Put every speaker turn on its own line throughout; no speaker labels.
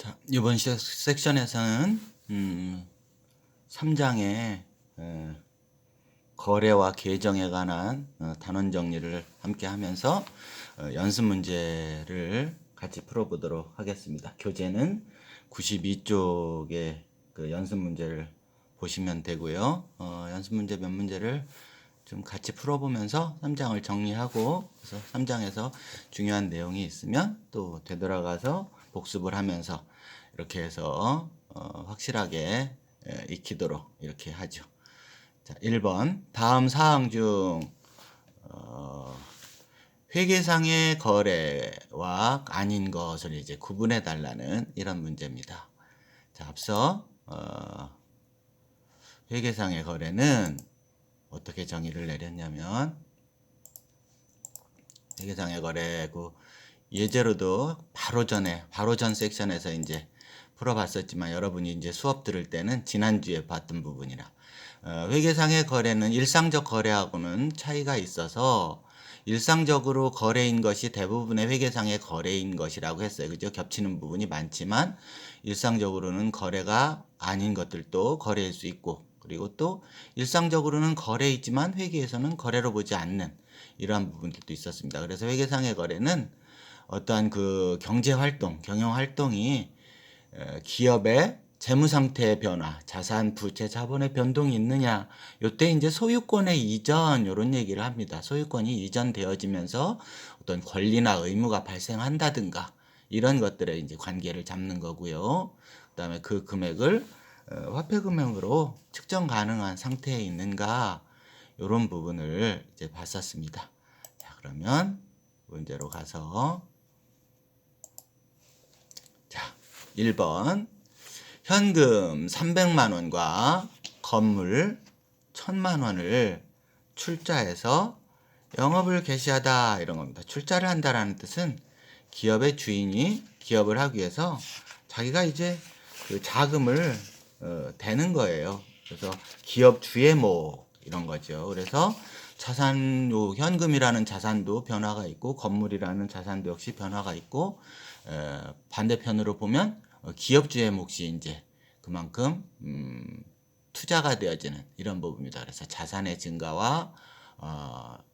자, 이번 섹션에서는 3장의 거래와 계정에 관한 단원 정리를 함께 하면서 연습 문제를 같이 풀어보도록 하겠습니다. 교재는 92쪽의 그 연습 문제를 보시면 되고요. 연습 문제 몇 문제를 좀 같이 풀어보면서 3장을 정리하고, 그래서 3장에서 중요한 내용이 있으면 또 되돌아가서 복습을 하면서 이렇게 해서 확실하게 익히도록 이렇게 하죠. 자, 1번. 다음 사항 중 회계상의 거래와 아닌 것을 이제 구분해 달라는 이런 문제입니다. 자, 앞서 회계상의 거래는 어떻게 정의를 내렸냐면, 회계상의 거래 그 예제로도 바로 전 섹션에서 이제 풀어봤었지만, 여러분이 이제 수업 들을 때는 지난주에 봤던 부분이라, 회계상의 거래는 일상적 거래하고는 차이가 있어서 일상적으로 거래인 것이 대부분의 회계상의 거래인 것이라고 했어요. 그죠? 겹치는 부분이 많지만 일상적으로는 거래가 아닌 것들도 거래일 수 있고, 그리고 또 일상적으로는 거래이지만 회계에서는 거래로 보지 않는 이러한 부분들도 있었습니다. 그래서 회계상의 거래는 어떠한 그 경제활동, 경영활동이 기업의 재무상태의 변화, 자산, 부채, 자본의 변동이 있느냐, 요때 이제 소유권의 이전, 요런 얘기를 합니다. 소유권이 이전되어지면서 어떤 권리나 의무가 발생한다든가, 이런 것들의 이제 관계를 잡는 거고요. 그 다음에 그 금액을 화폐 금액으로 측정 가능한 상태에 있는가, 요런 부분을 이제 봤었습니다. 자, 그러면 문제로 가서, 자, 1번. 현금 300만 원과 건물 1000만 원을 출자해서 영업을 개시하다, 이런 겁니다. 출자를 한다라는 뜻은 기업의 주인이 기업을 하기 위해서 자기가 이제 그 자금을 대는 거예요. 그래서 기업 주의목, 이런 거죠. 그래서 자산, 현금이라는 자산도 변화가 있고 건물이라는 자산도 역시 변화가 있고, 반대편으로 보면 기업주의 몫이 이제 그만큼 투자가 되어지는 이런 부분입니다. 그래서 자산의 증가와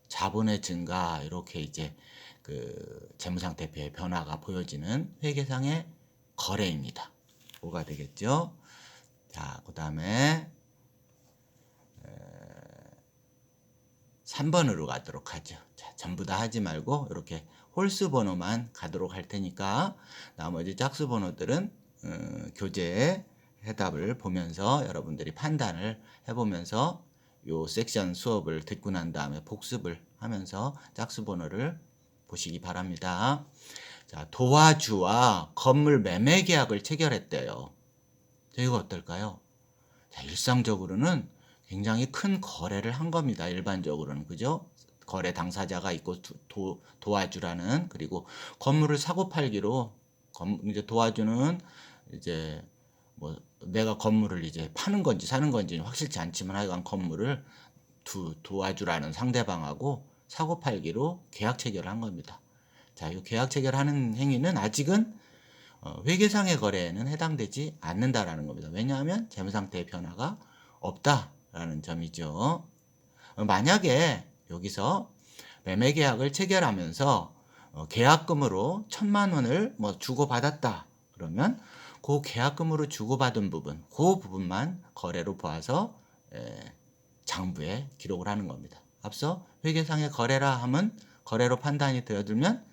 자본의 증가, 이렇게 이제 그 재무상태표의 변화가 보여지는 회계상의 거래입니다. 뭐가 되겠죠? 자, 그 다음에 3번으로 가도록 하죠. 자, 전부 다 하지 말고 이렇게 홀수 번호만 가도록 할 테니까, 나머지 짝수 번호들은 교재의 해답을 보면서 여러분들이 판단을 해보면서 요 섹션 수업을 듣고 난 다음에 복습을 하면서 짝수 번호를 보시기 바랍니다. 자, 도화주와 건물 매매 계약을 체결했대요. 자, 이거 어떨까요? 자, 일상적으로는 굉장히 큰 거래를 한 겁니다. 일반적으로는. 그죠? 거래 당사자가 있고 도와주라는, 그리고 건물을 사고 팔기로, 이제 도와주는 이제 뭐 내가 건물을 이제 파는 건지 사는 건지 확실치 않지만 하여간 건물을 도와주라는 상대방하고 사고 팔기로 계약 체결을 한 겁니다. 자, 이 계약 체결하는 행위는 아직은 회계상의 거래에는 해당되지 않는다라는 겁니다. 왜냐하면 재무상태의 변화가 없다라는 점이죠. 만약에 여기서 매매계약을 체결하면서 계약금으로 1000만 원을 뭐 주고받았다 그러면, 그 계약금으로 주고받은 부분, 그 부분만 거래로 보아서 장부에 기록을 하는 겁니다. 앞서 회계상의 거래라 하면, 거래로 판단이 되어들면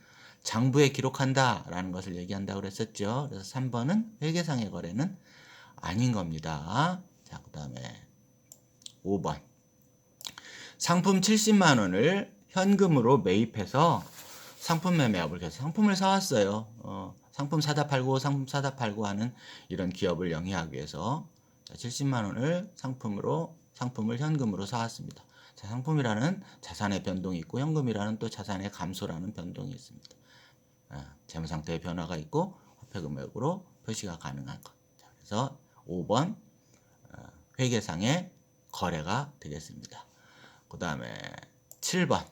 장부에 기록한다라는 것을 얘기한다고 그랬었죠. 그래서 3번은 회계상의 거래는 아닌 겁니다. 자, 그 다음에 5번. 상품 70만 원을 현금으로 매입해서 상품 매매업을 해서 상품을 사왔어요. 상품 사다 팔고 상품 사다 팔고 하는 이런 기업을 영위하기 위해서 70만 원을 상품을 현금으로 사왔습니다. 자, 상품이라는 자산의 변동이 있고 현금이라는 또 자산의 감소라는 변동이 있습니다. 재무상태의 변화가 있고 화폐 금액으로 표시가 가능한 것. 자, 그래서 5번 회계상의 거래가 되겠습니다. 그 다음에 7번.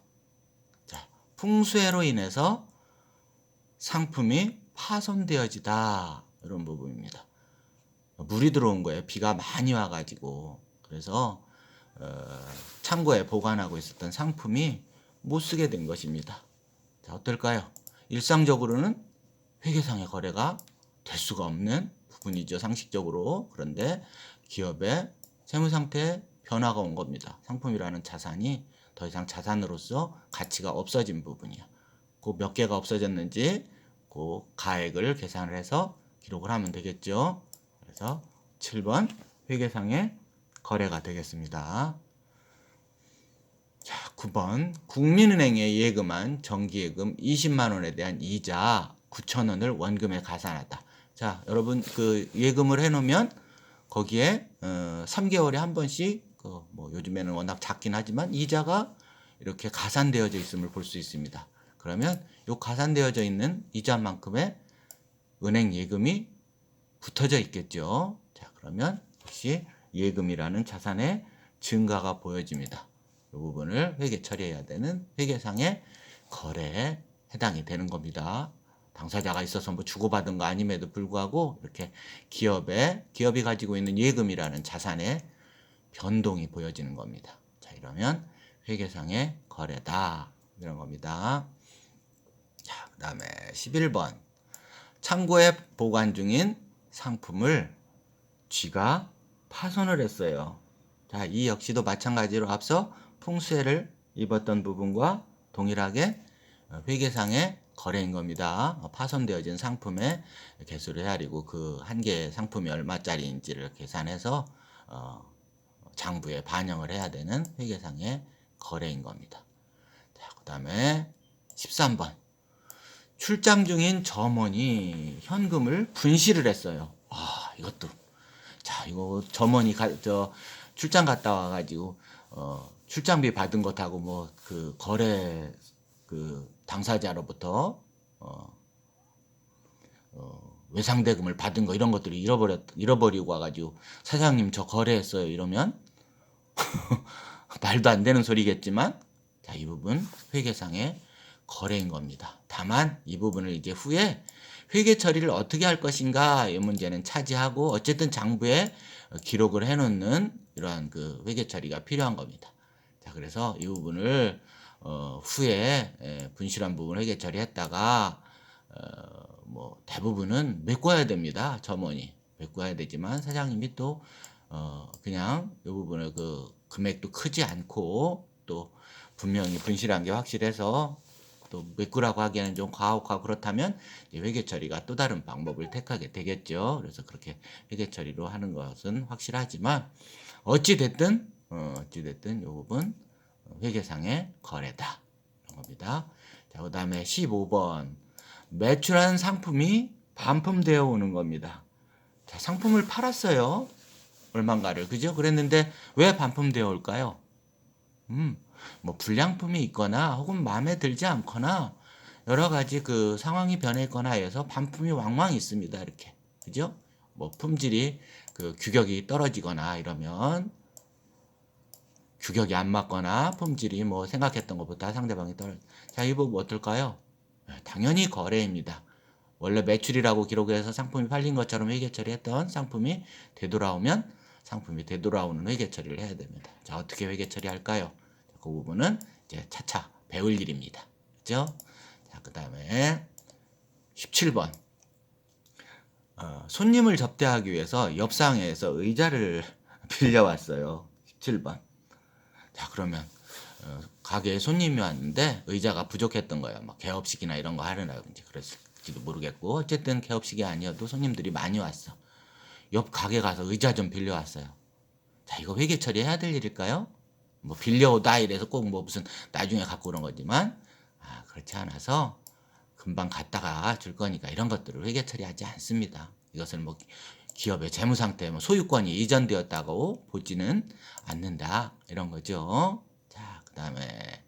자, 풍수해로 인해서 상품이 파손되어지다. 이런 부분입니다. 물이 들어온 거예요. 비가 많이 와가지고. 그래서 창고에 보관하고 있었던 상품이 못 쓰게 된 것입니다. 자, 어떨까요? 일상적으로는 회계상의 거래가 될 수가 없는 부분이죠. 상식적으로. 그런데 기업의 세무상태에 변화가 온 겁니다. 상품이라는 자산이 더 이상 자산으로서 가치가 없어진 부분이야. 그 몇 개가 없어졌는지 그 가액을 계산을 해서 기록을 하면 되겠죠. 그래서 7번 회계상의 거래가 되겠습니다. 자, 9번 국민은행에 예금한 정기예금 20만 원에 대한 이자 9천 원을 원금에 가산하다. 자, 여러분 그 예금을 해놓으면 거기에 3개월에 한 번씩 뭐 요즘에는 워낙 작긴 하지만 이자가 이렇게 가산되어져 있음을 볼 수 있습니다. 그러면 요 가산되어져 있는 이자만큼의 은행 예금이 붙어져 있겠죠. 자, 그러면 역시 예금이라는 자산의 증가가 보여집니다. 이 부분을 회계 처리해야 되는 회계상의 거래에 해당이 되는 겁니다. 당사자가 있어서 뭐 주고받은 거 아님에도 불구하고 이렇게 기업이 가지고 있는 예금이라는 자산의 변동이 보여지는 겁니다. 자, 이러면 회계상의 거래다 이런 겁니다. 자, 그다음에 11번 창고에 보관 중인 상품을 쥐가 파손을 했어요. 자, 이 역시도 마찬가지로 앞서 풍수해를 입었던 부분과 동일하게 회계상의 거래인 겁니다. 파손되어진 상품의 개수를 헤아리고 그 한 개의 상품이 얼마짜리인지를 계산해서 장부에 반영을 해야 되는 회계상의 거래인 겁니다. 자, 그 다음에 13번 출장 중인 점원이 현금을 분실을 했어요. 아, 이것도 자, 이거 점원이 출장 갔다 와가지고 출장비 받은 것하고 뭐 그 거래 그 당사자로부터 외상대금을 받은 거 이런 것들을 잃어버리고 와가지고 사장님 저 거래했어요 이러면 말도 안 되는 소리겠지만 자, 이 부분 회계상의 거래인 겁니다. 다만 이 부분을 이제 후에 회계 처리를 어떻게 할 것인가 이 문제는 차지하고 어쨌든 장부에 기록을 해놓는 이러한 그 회계 처리가 필요한 겁니다. 자, 그래서 이 부분을 후에 분실한 부분을 회계 처리했다가 뭐 대부분은 메꿔야 됩니다. 점원이 메꿔야 되지만 사장님이 또 그냥 이 부분을 그 금액도 크지 않고 또 분명히 분실한 게 확실해서 또 메꾸라고 하기에는 좀 과혹하고 그렇다면 회계 처리가 또 다른 방법을 택하게 되겠죠. 그래서 그렇게 회계 처리로 하는 것은 확실하지만 어찌 됐든 이 부분 회계상의 거래다 이런 겁니다. 자, 그다음에 15번 매출한 상품이 반품되어 오는 겁니다. 자, 상품을 팔았어요. 얼마인가를 그죠? 그랬는데 왜 반품되어 올까요? 뭐 불량품이 있거나 혹은 마음에 들지 않거나 여러 가지 그 상황이 변했거나 해서 반품이 왕왕 있습니다. 이렇게 그죠? 뭐 품질이 그 규격이 떨어지거나 이러면 규격이 안 맞거나 품질이 뭐 생각했던 것보다 상대방이 자, 이 부분 어떨까요? 당연히 거래입니다. 원래 매출이라고 기록해서 상품이 팔린 것처럼 회계 처리했던 상품이 되돌아오면 상품이 되돌아오는 회계 처리를 해야 됩니다. 자, 어떻게 회계 처리할까요? 그 부분은 이제 차차 배울 일입니다. 그죠? 자, 그 다음에 17번. 손님을 접대하기 위해서 옆상에서 의자를 빌려왔어요. 17번. 자, 그러면 가게에 손님이 왔는데 의자가 부족했던 거예요. 막 개업식이나 이런 거 하려나 이제 그랬을지도 모르겠고 어쨌든 개업식이 아니어도 손님들이 많이 왔어. 옆 가게 가서 의자 좀 빌려왔어요. 자, 이거 회계 처리해야 될 일일까요? 뭐 빌려오다 이래서 꼭 뭐 무슨 나중에 갖고 오는 거지만 그렇지 않아서 금방 갔다가 줄 거니까 이런 것들을 회계 처리하지 않습니다. 이것은 뭐 기업의 재무 상태, 뭐 소유권이 이전되었다고 보지는 않는다 이런 거죠. 자, 그 다음에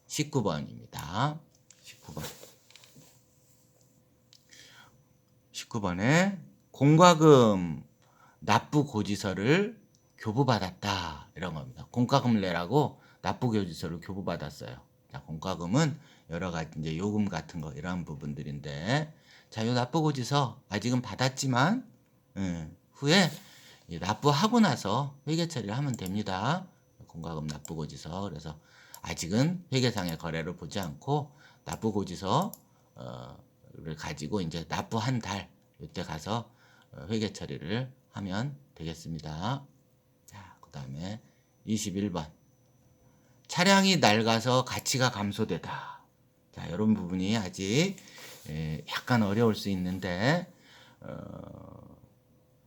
19번입니다. 19번. 19번에 공과금 납부 고지서를 교부받았다 이런 겁니다. 공과금을 내라고 납부 고지서를 교부받았어요. 자, 공과금은 여러 가지 이제 요금 같은 거 이런 부분들인데 자, 요 납부고지서 아직은 받았지만 후에 납부하고 나서 회계 처리를 하면 됩니다. 공과금 납부고지서. 그래서 아직은 회계상의 거래를 보지 않고 납부고지서를 가지고 이제 납부한 달 이때 가서 회계 처리를 하면 되겠습니다. 자, 그다음에 21번. 차량이 낡아서 가치가 감소되다. 자, 이런 부분이 아직 약간 어려울 수 있는데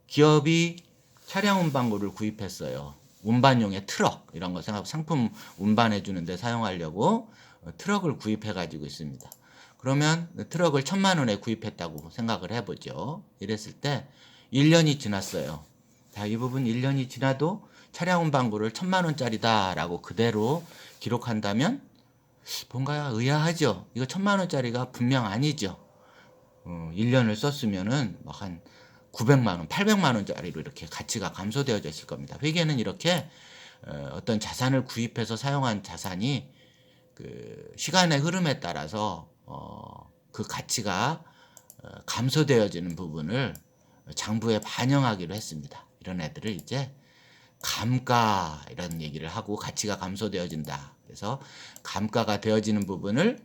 기업이 차량 운반고를 구입했어요. 운반용의 트럭 이런 거 생각 상품 운반해 주는데 사용하려고 트럭을 구입해 가지고 있습니다. 그러면 트럭을 1,000만 원에 구입했다고 생각을 해보죠. 이랬을 때 1년이 지났어요. 자, 이 부분 1년이 지나도 차량 운반고를 1,000만 원짜리다라고 그대로 기록한다면 뭔가 의아하죠. 이거 1,000만 원짜리가 분명 아니죠. 1년을 썼으면은 막 한 900만 원, 800만 원짜리로 이렇게 가치가 감소되어져 있을 겁니다. 회계는 이렇게 어떤 자산을 구입해서 사용한 자산이 그 시간의 흐름에 따라서 그 가치가 감소되어지는 부분을 장부에 반영하기로 했습니다. 이런 애들을 이제 감가 이런 얘기를 하고 가치가 감소되어진다. 그래서 감가가 되어지는 부분을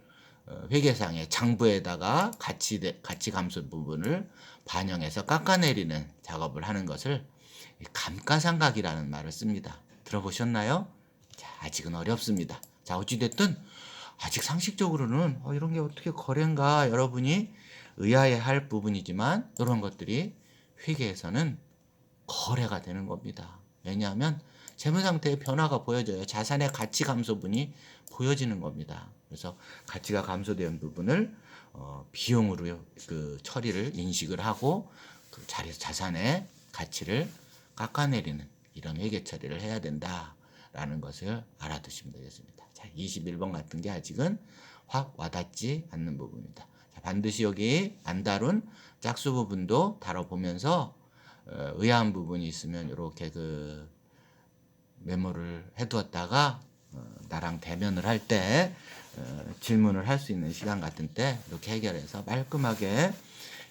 회계상의 장부에다가 가치 감소 부분을 반영해서 깎아내리는 작업을 하는 것을 감가상각이라는 말을 씁니다. 들어보셨나요? 자, 아직은 어렵습니다. 자, 어찌됐든 아직 상식적으로는 이런 게 어떻게 거래인가 여러분이 의아해할 부분이지만 이런 것들이 회계에서는 거래가 되는 겁니다. 왜냐하면 재무상태의 변화가 보여져요. 자산의 가치 감소분이 보여지는 겁니다. 그래서 가치가 감소된 부분을 비용으로 그 처리를 인식을 하고 그 자산의 가치를 깎아내리는 이런 회계 처리를 해야 된다라는 것을 알아두시면 되겠습니다. 자, 21번 같은 게 아직은 확 와닿지 않는 부분입니다. 자, 반드시 여기 안 다룬 짝수 부분도 다뤄보면서 의아한 부분이 있으면 이렇게 그 메모를 해두었다가 나랑 대면을 할 때 질문을 할 수 있는 시간 같은 때 이렇게 해결해서 깔끔하게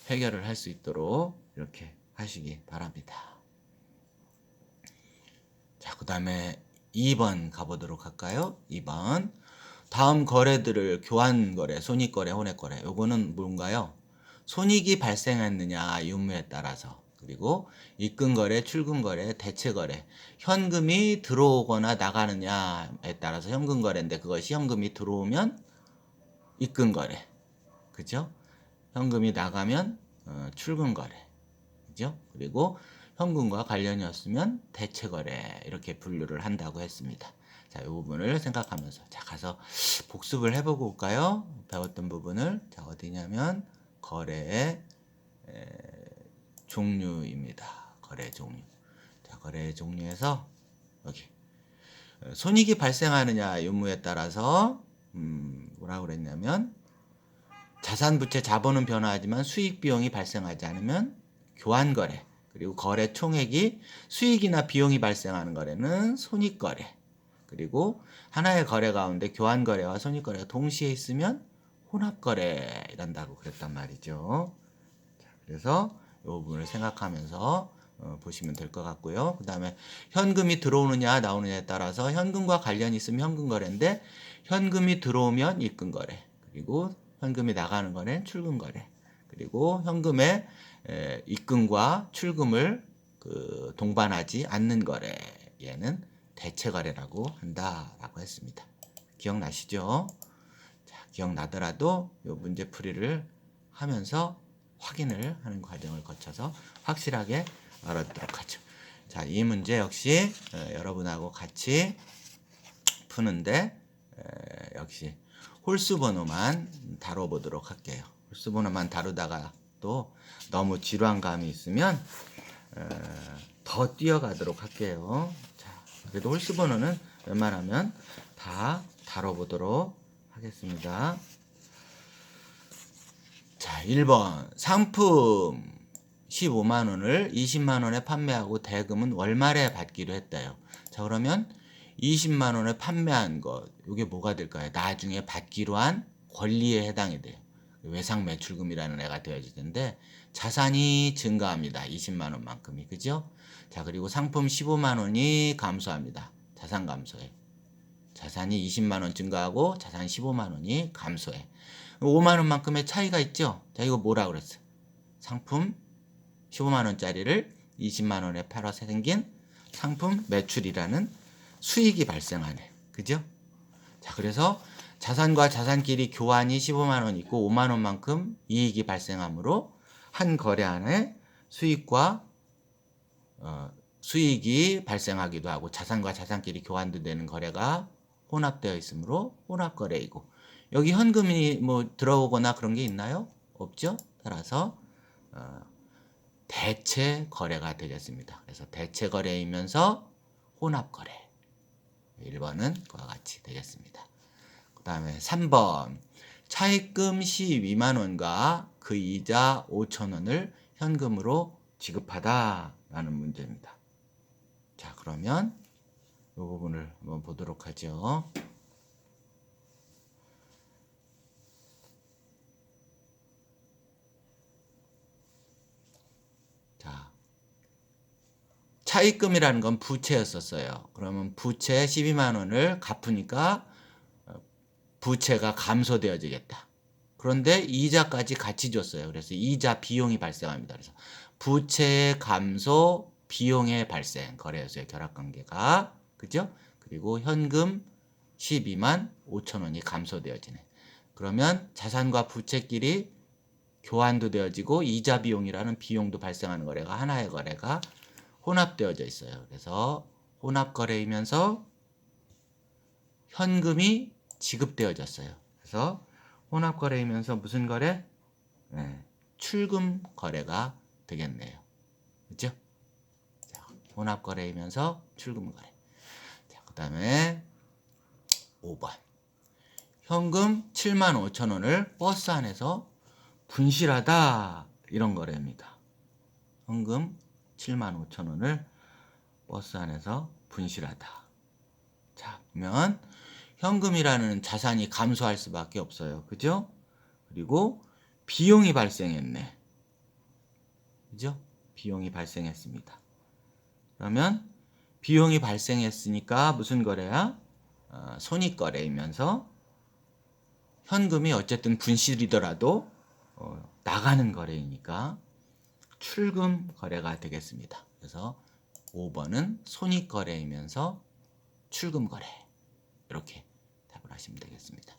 해결을 할 수 있도록 이렇게 하시기 바랍니다. 자, 그 다음에 2번 가보도록 할까요? 2번. 다음 거래들을 교환거래, 손익거래, 혼액거래. 요거는 뭔가요? 손익이 발생했느냐 유무에 따라서, 그리고 입금거래, 출금거래, 대체거래, 현금이 들어오거나 나가느냐에 따라서 현금거래인데 그것이 현금이 들어오면 입금거래, 그죠? 현금이 나가면 출금거래, 그죠? 그리고 현금과 관련이 없으면 대체거래 이렇게 분류를 한다고 했습니다. 자, 이 부분을 생각하면서 자, 가서 복습을 해보고 올까요? 배웠던 부분을. 자, 어디냐면 거래의 종류입니다. 거래 종류. 자, 거래 종류에서 여기 손익이 발생하느냐 유무에 따라서 뭐라고 그랬냐면 자산 부채 자본은 변화하지만 수익 비용이 발생하지 않으면 교환거래, 그리고 거래 총액이 수익이나 비용이 발생하는 거래는 손익거래, 그리고 하나의 거래 가운데 교환거래와 손익거래가 동시에 있으면 혼합거래 이란다고 그랬단 말이죠. 자, 그래서 이 부분을 생각하면서 보시면 될 것 같고요. 그 다음에 현금이 들어오느냐 나오느냐에 따라서 현금과 관련이 있으면 현금거래인데 현금이 들어오면 입금거래, 그리고 현금이 나가는 거는 출금거래, 그리고 현금의 입금과 출금을 동반하지 않는 거래, 얘는 대체거래라고 한다라고 했습니다. 기억나시죠? 자, 기억나더라도 이 문제풀이를 하면서 확인을 하는 과정을 거쳐서 확실하게 알아듣도록 하죠. 자, 이 문제 역시 여러분하고 같이 푸는데 역시 홀수 번호만 다뤄보도록 할게요. 홀수 번호만 다루다가 또 너무 지루한 감이 있으면 더 뛰어가도록 할게요. 자, 그래도 홀수 번호는 웬만하면 다 다뤄보도록 하겠습니다. 자, 1번 상품 15만 원을 20만 원에 판매하고 대금은 월말에 받기로 했대요. 자, 그러면 20만 원에 판매한 것, 이게 뭐가 될까요? 나중에 받기로 한 권리에 해당이 돼요. 외상 매출금이라는 애가 되어질 텐데 자산이 증가합니다. 20만 원만큼이. 그죠? 자, 그리고 상품 15만 원이 감소합니다. 자산 감소해. 자산이 20만 원 증가하고 자산 15만 원이 감소해. 5만 원만큼의 차이가 있죠? 자, 이거 뭐라 그랬어? 상품 15만 원짜리를 20만 원에 팔아서 생긴 상품 매출이라는 수익이 발생하네. 그죠? 자, 그래서 자산과 자산끼리 교환이 15만 원 있고 5만 원만큼 이익이 발생하므로 한 거래 안에 수익과 수익이 발생하기도 하고 자산과 자산끼리 교환도 되는 거래가 혼합되어 있으므로 혼합거래이고, 여기 현금이 뭐 들어오거나 그런 게 있나요? 없죠? 따라서 대체 거래가 되겠습니다. 그래서 대체 거래이면서 혼합거래. 1번은 그와 같이 되겠습니다. 그 다음에 3번. 차입금 12만 원과 그 이자 5천 원을 현금으로 지급하다 라는 문제입니다. 자, 그러면 이 부분을 한번 보도록 하죠. 자, 차입금이라는 건 부채였었어요. 그러면 부채 12만 원을 갚으니까 부채가 감소되어지겠다. 그런데 이자까지 같이 줬어요. 그래서 이자 비용이 발생합니다. 그래서 부채의 감소, 비용의 발생, 거래에서의 결합관계가, 그죠? 그리고 현금 12만 5천 원이 감소되어지네. 그러면 자산과 부채끼리 교환도 되어지고 이자 비용이라는 비용도 발생하는 거래가 하나의 거래가 혼합되어져 있어요. 그래서 혼합거래이면서 현금이 지급되어졌어요. 그래서 혼합거래이면서 무슨 거래? 네, 출금 거래가 되겠네요. 그죠? 혼합거래이면서 출금 거래. 자, 그 다음에 5번. 현금 7만 5천 원을 버스 안에서 분실하다. 이런 거래입니다. 현금 7만 5천 원을 버스 안에서 분실하다. 자, 보면 현금이라는 자산이 감소할 수밖에 없어요. 그죠? 그리고 비용이 발생했네. 그죠? 비용이 발생했습니다. 그러면 비용이 발생했으니까 무슨 거래야? 손익거래이면서 현금이 어쨌든 분실이더라도 나가는 거래이니까 출금 거래가 되겠습니다. 그래서 5번은 손익거래이면서 출금거래. 이렇게 답을 하시면 되겠습니다.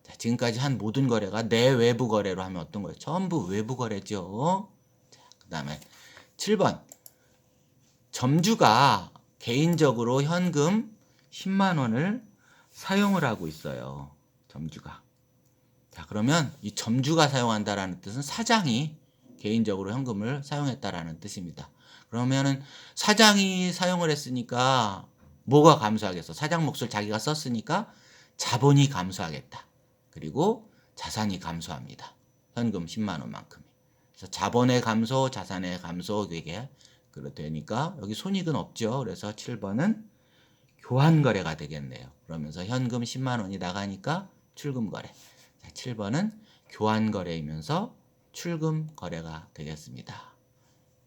자, 지금까지 한 모든 거래가 내외부 거래로 하면 어떤 거예요? 전부 외부 거래죠. 자, 그 다음에 7번. 점주가 개인적으로 현금 10만 원을 사용을 하고 있어요. 점주가. 자, 그러면 이 점주가 사용한다라는 뜻은 사장이 개인적으로 현금을 사용했다라는 뜻입니다. 그러면은 사장이 사용을 했으니까 뭐가 감소하겠어? 사장 몫을 자기가 썼으니까 자본이 감소하겠다. 그리고 자산이 감소합니다. 현금 10만 원만큼이. 그래서 자본의 감소, 자산의 감소 되게 되니까 여기 손익은 없죠. 그래서 7번은 교환거래가 되겠네요. 그러면서 현금 10만 원이 나가니까 출금거래. 자, 7번은 교환거래이면서 출금거래가 되겠습니다.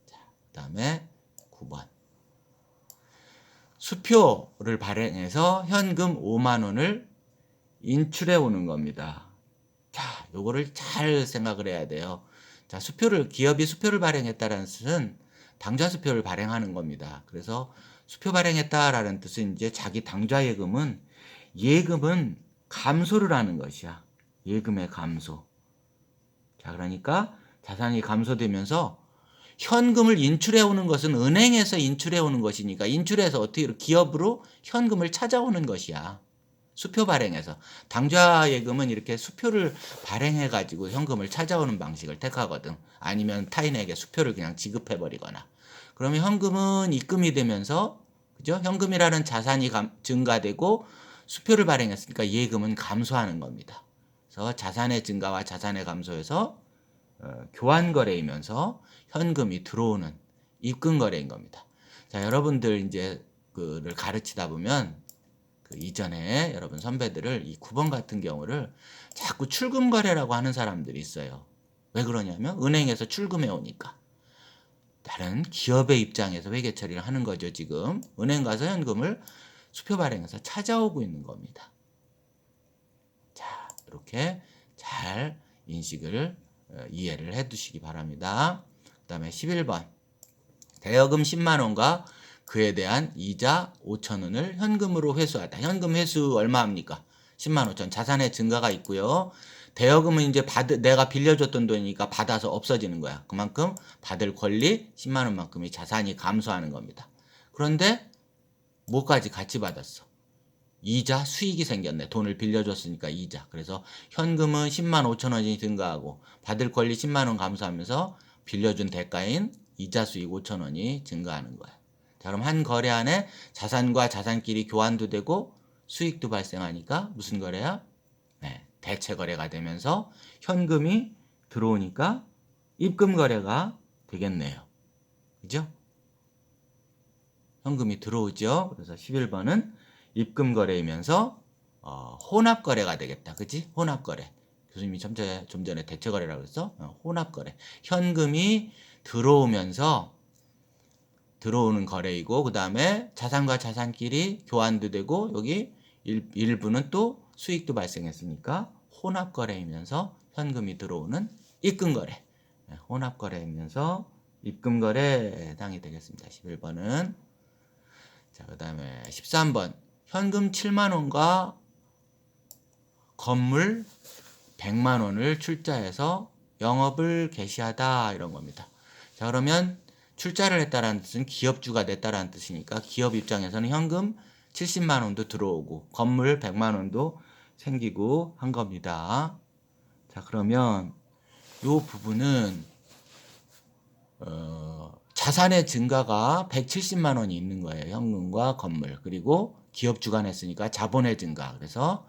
자, 그 다음에 9번. 수표를 발행해서 현금 5만 원을 인출해 오는 겁니다. 자, 요거를 잘 생각을 해야 돼요. 자, 기업이 수표를 발행했다는 뜻은 당좌 수표를 발행하는 겁니다. 그래서 수표 발행했다라는 뜻은 이제 자기 당좌 예금은 감소를 하는 것이야. 예금의 감소. 자, 그러니까 자산이 감소되면서 현금을 인출해 오는 것은 은행에서 인출해 오는 것이니까 인출해서 어떻게 기업으로 현금을 찾아오는 것이야. 수표 발행해서. 당좌 예금은 이렇게 수표를 발행해 가지고 현금을 찾아오는 방식을 택하거든. 아니면 타인에게 수표를 그냥 지급해 버리거나. 그러면 현금은 입금이 되면서, 그죠? 현금이라는 자산이 증가되고 수표를 발행했으니까 예금은 감소하는 겁니다. 그래서 자산의 증가와 자산의 감소에서 교환거래이면서 현금이 들어오는 입금거래인 겁니다. 자, 여러분들 이제 그를 가르치다 보면 그 이전에 여러분 선배들을 이 9번 같은 경우를 자꾸 출금 거래라고 하는 사람들이 있어요. 왜 그러냐면 은행에서 출금해 오니까. 다른 기업의 입장에서 회계 처리를 하는 거죠. 지금 은행 가서 현금을 수표 발행해서 찾아오고 있는 겁니다. 자, 이렇게 잘 인식을 이해를 해 두시기 바랍니다. 그 다음에 11번 대여금 10만 원과 그에 대한 이자 5천 원을 현금으로 회수하다. 현금 회수 얼마입니까? 10만 5천. 자산의 증가가 있고요. 대여금은 이제 내가 빌려줬던 돈이니까 받아서 없어지는 거야. 그만큼 받을 권리 10만 원만큼이 자산이 감소하는 겁니다. 그런데 뭐까지 같이 받았어? 이자 수익이 생겼네. 돈을 빌려줬으니까 이자. 그래서 현금은 10만 5천 원이 증가하고 받을 권리 10만 원 감소하면서 빌려준 대가인 이자 수익 5천 원이 증가하는 거야. 자, 그럼 한 거래 안에 자산과 자산끼리 교환도 되고 수익도 발생하니까 무슨 거래야? 네, 대체 거래가 되면서 현금이 들어오니까 입금 거래가 되겠네요. 그죠? 현금이 들어오죠. 그래서 11번은 입금 거래이면서 혼합 거래가 되겠다. 그치? 혼합 거래. 교수님이 좀 전에 대체 거래라고 그랬어? 혼합 거래. 현금이 들어오면서 들어오는 거래이고 그 다음에 자산과 자산끼리 교환도 되고 여기 일부는 또 수익도 발생했으니까 혼합 거래이면서 현금이 들어오는 입금 거래. 혼합 거래이면서 입금 거래에 해당이 되겠습니다. 11번은. 자, 그 다음에 13번. 현금 7만 원과 건물 100만 원을 출자해서 영업을 개시하다 이런 겁니다. 자, 그러면 출자를 했다라는 뜻은 기업주가 냈다라는 뜻이니까 기업 입장에서는 현금 70만 원도 들어오고 건물 100만 원도 생기고 한 겁니다. 자, 그러면 이 부분은 자산의 증가가 170만 원이 있는 거예요. 현금과 건물. 그리고 기업주가 냈으니까 자본의 증가. 그래서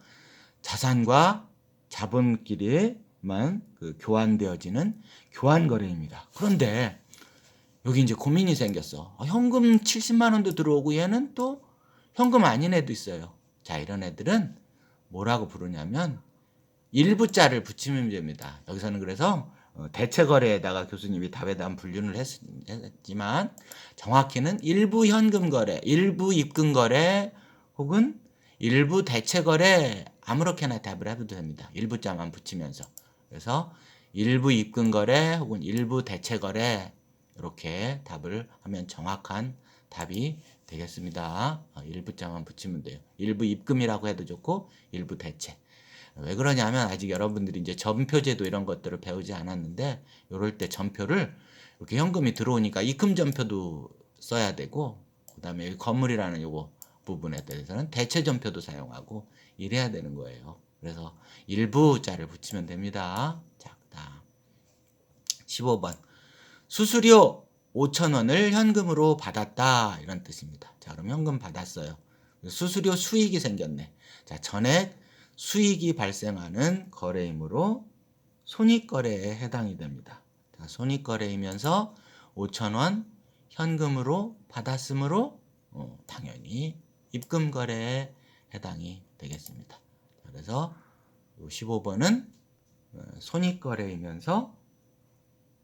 자산과 자본끼리만 교환되어지는 교환거래입니다. 그런데 여기 이제 고민이 생겼어. 현금 70만 원도 들어오고 얘는 또 현금 아닌 애도 있어요. 자, 이런 애들은 뭐라고 부르냐면 일부자를 붙이면 됩니다. 여기서는 그래서 대체 거래에다가 교수님이 답에다 분류를 했지만 정확히는 일부 현금 거래, 일부 입금 거래 혹은 일부 대체 거래 아무렇게나 답을 해도 됩니다. 일부자만 붙이면서. 그래서 일부 입금 거래 혹은 일부 대체 거래 이렇게 답을 하면 정확한 답이 되겠습니다. 일부자만 붙이면 돼요. 일부 입금이라고 해도 좋고 일부 대체. 왜 그러냐면 아직 여러분들이 이제 전표제도 이런 것들을 배우지 않았는데 이럴 때 전표를 이렇게 현금이 들어오니까 입금 전표도 써야 되고 그다음에 건물이라는 요거 부분에 대해서는 대체 전표도 사용하고 이래야 되는 거예요. 그래서 일부자를 붙이면 됩니다. 자, 그다음 15번 수수료 5천 원을 현금으로 받았다 이런 뜻입니다. 자, 그럼 현금 받았어요. 수수료 수익이 생겼네. 자, 전액 수익이 발생하는 거래이므로 손익거래에 해당이 됩니다. 자, 손익거래이면서 5천 원 현금으로 받았으므로 당연히 입금거래에 해당이 되겠습니다. 그래서 15번은 손익거래이면서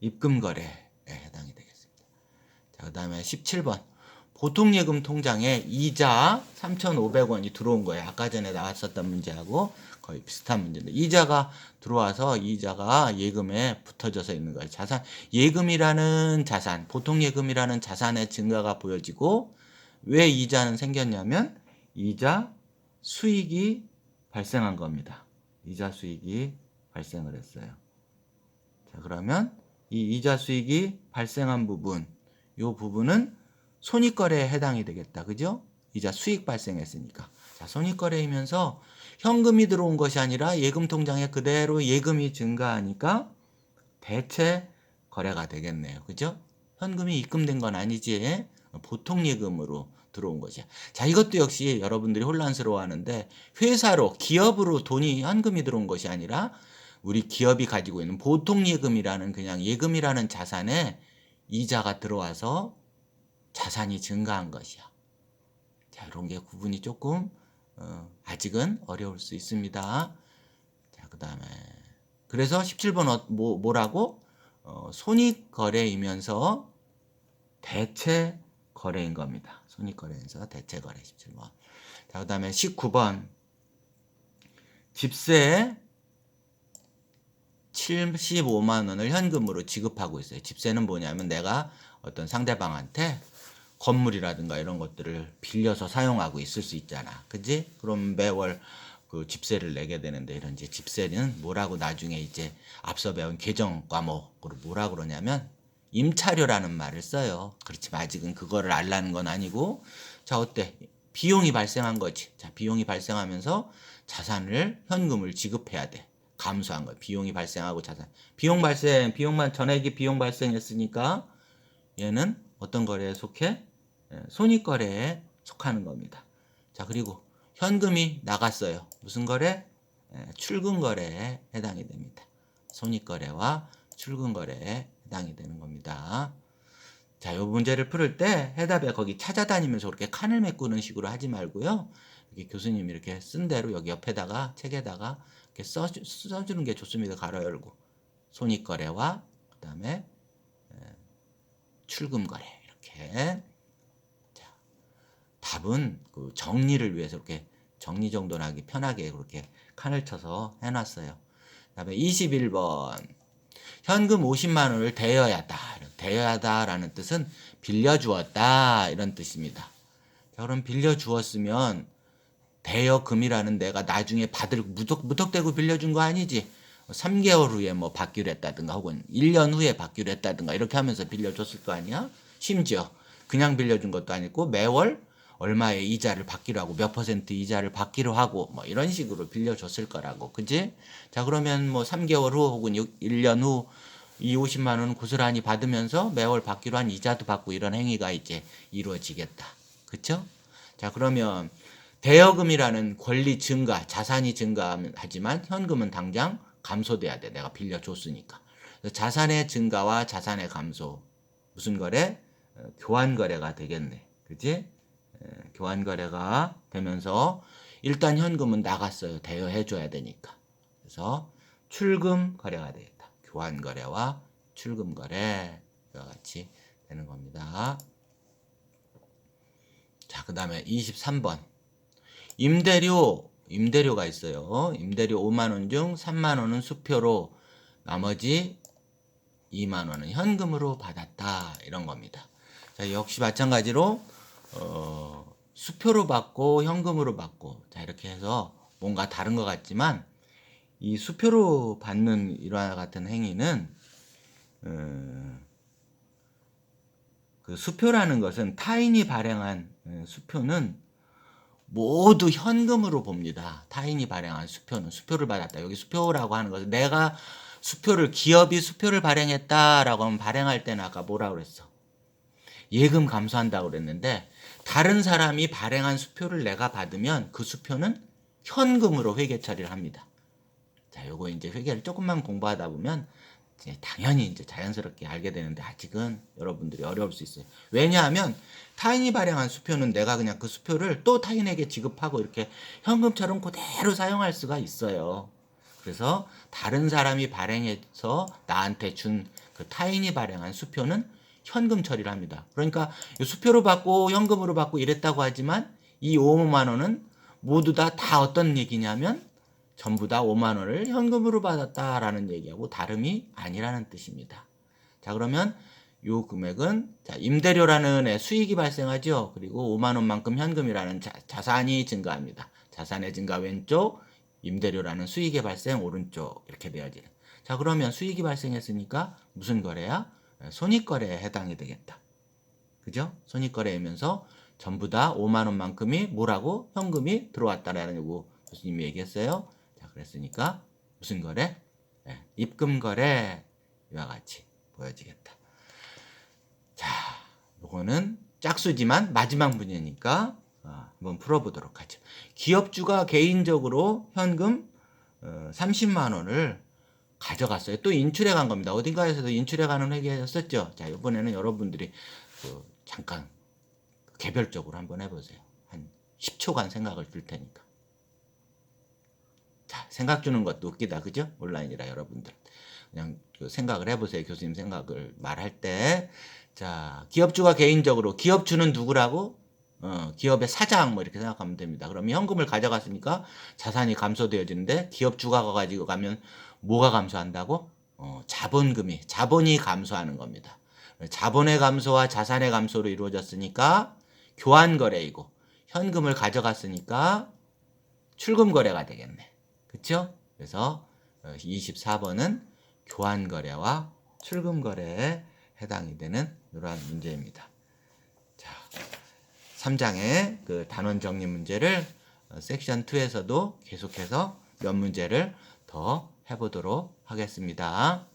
입금거래에 해당이 되겠습니다. 자, 그 다음에 17번. 보통예금 통장에 이자 3,500원이 들어온 거예요. 아까 전에 나왔었던 문제하고 거의 비슷한 문제인데 이자가 들어와서 이자가 예금에 붙어져서 있는 거예요. 자산, 예금이라는 자산, 보통예금이라는 자산의 증가가 보여지고 왜 이자는 생겼냐면 이자 수익이 발생한 겁니다. 이자 수익이 발생을 했어요. 자, 그러면 이 이자 수익이 발생한 부분, 이 부분은 손익거래에 해당이 되겠다. 그죠? 이자 수익 발생했으니까. 자, 손익거래이면서 현금이 들어온 것이 아니라 예금 통장에 그대로 예금이 증가하니까 대체 거래가 되겠네요. 그죠? 현금이 입금된 건 아니지. 보통 예금으로 들어온 것이야. 자, 이것도 역시 여러분들이 혼란스러워하는데 회사로, 기업으로 돈이 현금이 들어온 것이 아니라 우리 기업이 가지고 있는 보통 예금이라는 그냥 예금이라는 자산에 이자가 들어와서 자산이 증가한 것이야. 자, 이런 게 구분이 조금 아직은 어려울 수 있습니다. 자, 그 다음에 그래서 17번 뭐라고? 손익거래이면서 대체거래인 겁니다. 손익거래에서 대체거래 17번. 자, 그 다음에 19번 집세 75만 원을 현금으로 지급하고 있어요. 집세는 뭐냐면 내가 어떤 상대방한테 건물이라든가 이런 것들을 빌려서 사용하고 있을 수 있잖아. 그지? 그럼 매월 그 집세를 내게 되는데 이런 이제 집세는 뭐라고 나중에 이제 앞서 배운 개정 과목으로 뭐라 그러냐면 임차료라는 말을 써요. 그렇지만 아직은 그거를 알라는 건 아니고 자, 어때? 비용이 발생한 거지. 자, 비용이 발생하면서 자산을 현금을 지급해야 돼. 감소한 거야. 비용이 발생하고 자산. 비용만 전액이 비용 발생했으니까 얘는 어떤 거래에 속해? 손익거래에 속하는 겁니다. 자, 그리고 현금이 나갔어요. 무슨 거래? 출금거래에 해당이 됩니다. 손익거래와 출금거래에 해당이 되는 겁니다. 자, 요 문제를 풀을 때 해답에 거기 찾아다니면서 그렇게 칸을 메꾸는 식으로 하지 말고요. 이렇게 교수님이 이렇게 쓴 대로 여기 옆에다가 책에다가 이렇게 써주는 게 좋습니다. 가로 열고 손익거래와 그다음에 출금거래 이렇게. 자, 답은 그 정리를 위해서 이렇게 정리정돈하기 편하게 그렇게 칸을 쳐서 해놨어요. 그다음에 21번 현금 50만 원을 대여하다. 대여하다라는 뜻은 빌려주었다 이런 뜻입니다. 자, 그럼 빌려주었으면 대여금이라는 내가 나중에 받을 무턱대고 빌려준 거 아니지? 3개월 후에 뭐 받기로 했다든가 혹은 1년 후에 받기로 했다든가 이렇게 하면서 빌려줬을 거 아니야? 심지어 그냥 빌려준 것도 아니고 매월 얼마의 이자를 받기로 하고 몇 퍼센트 이자를 받기로 하고 뭐 이런 식으로 빌려줬을 거라고. 그지? 자, 그러면 뭐 3개월 후 혹은 1년 후 이 50만 원은 고스란히 받으면서 매월 받기로 한 이자도 받고 이런 행위가 이제 이루어지겠다. 그쵸? 자, 그러면 대여금이라는 권리 증가, 자산이 증가하지만 현금은 당장 감소돼야 돼. 내가 빌려줬으니까. 자산의 증가와 자산의 감소. 무슨 거래? 교환 거래가 되겠네. 그지? 교환 거래가 되면서 일단 현금은 나갔어요. 대여해 줘야 되니까. 그래서 출금 거래가 되겠다. 교환 거래와 출금 거래 이와 같이 되는 겁니다. 자, 그다음에 23번. 임대료가 있어요. 임대료 5만 원 중 3만 원은 수표로 나머지 2만 원은 현금으로 받았다. 이런 겁니다. 자, 역시 마찬가지로 수표로 받고 현금으로 받고 자, 이렇게 해서 뭔가 다른 것 같지만 이 수표로 받는 이와 같은 행위는 그 수표라는 것은 타인이 발행한 수표는 모두 현금으로 봅니다. 타인이 발행한 수표는 수표를 받았다. 여기 수표라고 하는 것은 내가 기업이 수표를 발행했다라고 하면 발행할 때는 아까 뭐라고 그랬어? 예금 감소한다고 그랬는데 다른 사람이 발행한 수표를 내가 받으면 그 수표는 현금으로 회계 처리를 합니다. 자, 요거 이제 회계를 조금만 공부하다 보면 이제 당연히 이제 자연스럽게 알게 되는데 아직은 여러분들이 어려울 수 있어요. 왜냐하면 타인이 발행한 수표는 내가 그냥 그 수표를 또 타인에게 지급하고 이렇게 현금처럼 그대로 사용할 수가 있어요. 그래서 다른 사람이 발행해서 나한테 준 그 타인이 발행한 수표는 현금 처리를 합니다. 그러니까 수표로 받고 현금으로 받고 이랬다고 하지만 이 5만 원은 모두 다 어떤 얘기냐면 전부 다 5만 원을 현금으로 받았다라는 얘기하고 다름이 아니라는 뜻입니다. 자, 그러면 요 금액은 자, 임대료라는 수익이 발생하죠. 그리고 5만 원만큼 현금이라는 자산이 증가합니다. 자산의 증가 왼쪽, 임대료라는 수익의 발생 오른쪽 이렇게 되어지는. 자, 그러면 수익이 발생했으니까 무슨 거래야? 손익거래에 해당이 되겠다. 그죠? 손익거래이면서 전부 다 5만 원만큼이 뭐라고? 현금이 들어왔다라는 거 교수님이 얘기했어요. 자, 그랬으니까 무슨 거래? 입금 거래 이와 같이 보여지겠다. 자, 요거는 짝수지만 마지막 문제니까 한번 풀어보도록 하죠. 기업주가 개인적으로 현금 30만 원을 가져갔어요. 또 인출해 간 겁니다. 어딘가에서도 인출해 가는 회계였었죠. 자, 이번에는 여러분들이 잠깐 개별적으로 한번 해보세요. 한 10초간 생각을 줄 테니까. 자, 생각 주는 것도 웃기다. 그죠? 온라인이라 여러분들. 그냥 그 생각을 해보세요. 교수님 생각을 말할 때. 자, 기업주가 개인적으로 기업주는 누구라고? 기업의 사장 뭐 이렇게 생각하면 됩니다. 그러면 현금을 가져갔으니까 자산이 감소되어지는데 기업주가 가지고 가면 뭐가 감소한다고? 자본이 감소하는 겁니다. 자본의 감소와 자산의 감소로 이루어졌으니까 교환거래이고 현금을 가져갔으니까 출금거래가 되겠네. 그쵸? 그래서 24번은 교환거래와 출금거래에 해당이 되는 이러한 문제입니다. 자, 3장의 그 단원 정리 문제를 섹션 2에서도 계속해서 몇 문제를 더 해보도록 하겠습니다.